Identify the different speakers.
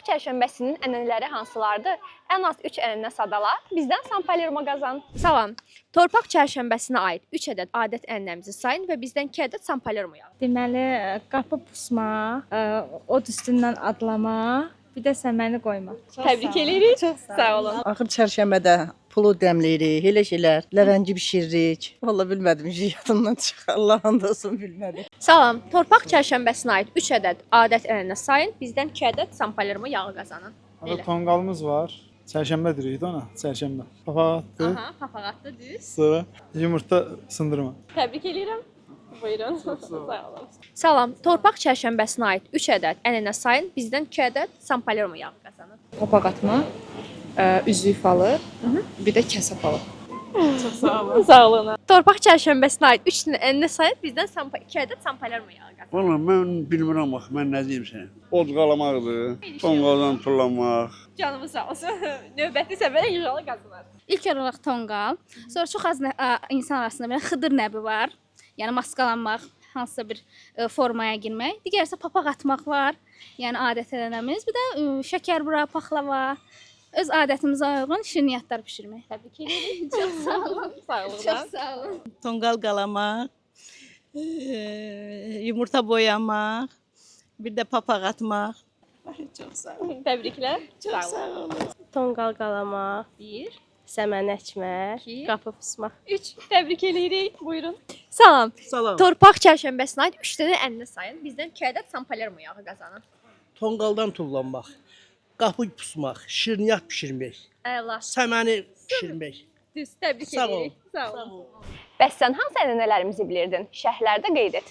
Speaker 1: çərşənbəsinin ənənələri hansılardır? Ən az 3 ənənə sadala bizdən San Palermo qazan. Salam. Torpaq çərşənbəsinə aid 3 ədəd adət ənənəmizi sayın və bizdən 2 ədəd San Palermo yağı.
Speaker 2: Deməli, qapı pusma, od üstündən adlama, bir də səməni qoyma.
Speaker 1: Təbrik edirik.
Speaker 2: Çox
Speaker 1: Sağ olun.
Speaker 3: Axır çərşənbədə pulu dəmləyirik, elə şeylər, ləvəngi bişiririk. Vallahi bilmədim, yadımdan çıxır. Allah'ın da olsun bilmədim.
Speaker 1: Salam. Torpaq çərşənbəsinə aid 3 ədəd adət ənənə sayın, bizdən 2 ədəd San Palermo yağı qazanın.
Speaker 4: Burada tonqalımız var. Çərşənbə deyirik ona, çərşənbə. Papağatdır.
Speaker 1: Aha, papağatlı düz.
Speaker 4: Sonra yumurta sındırma.
Speaker 1: Təbrik edirəm. Buyurun. Sağ olun. Salam. Torpaq çərşənbəsinə aid 3 ədəd ənənə sayın, bizdən 2 ədəd San Palermo yağı qazanın.
Speaker 2: Papaq atma, üzük falı, bir də kəsə falı.
Speaker 1: Çox sağ olun. Sağ olun. Torpaq çərşənbəsinə aid 3 ənənə sayın, bizdən 2 ədəd San Palermo yağı qazanın.
Speaker 5: Valla mən bilmirəm bax, mən nə deyim sənə. Od qalamaqdır, tonqaldan tullamaq.
Speaker 1: Canımız sağ olsun. Növbəti səfərə inşallah qazanar.
Speaker 6: İlk olaraq tonqal, sonra çox az insan arasında belə xıdır nəbi var. Yəni maskalanmaq, hansısa bir formaya girmək. Digəri isə papaq atmaq var. Yəni adət-ənənəmiz. Bir də şəkər bura, paxlava, öz adətimizə uyğun şirniyyatlar bişirmək.
Speaker 1: Təbrik edirik. Çox sağ olun. Sağ olun.
Speaker 6: Çox sağ olun.
Speaker 7: Tonqal qalamaq, yumurta boyamaq, bir də papaq atmaq. Çox sağ olun.
Speaker 1: Təbriklər. Çox sağ olun.
Speaker 2: Tonqal qalamaq,
Speaker 1: 1,
Speaker 2: səməni əkmək,
Speaker 1: İki.
Speaker 2: qapı pusmaq.
Speaker 1: 3. Təbrik edirik. Buyurun. Salam.
Speaker 8: Salam.
Speaker 1: Torpaq çərşənbəsinə aid 3 dənə ənənə sayın, bizdən 2 ədəd San Palermo yağı qazanın.
Speaker 8: Tonqaldan tullanmaq, qapı pusmaq, şirniyyat bişirmək,
Speaker 1: Əla.
Speaker 8: səməni bişirmək.
Speaker 1: Düz. Təbrik
Speaker 8: Sağ ol.
Speaker 1: edirik. Sağ olun. Bəs sən hansı ənənələrimizi bilirdin? Şərhlərdə qeyd et.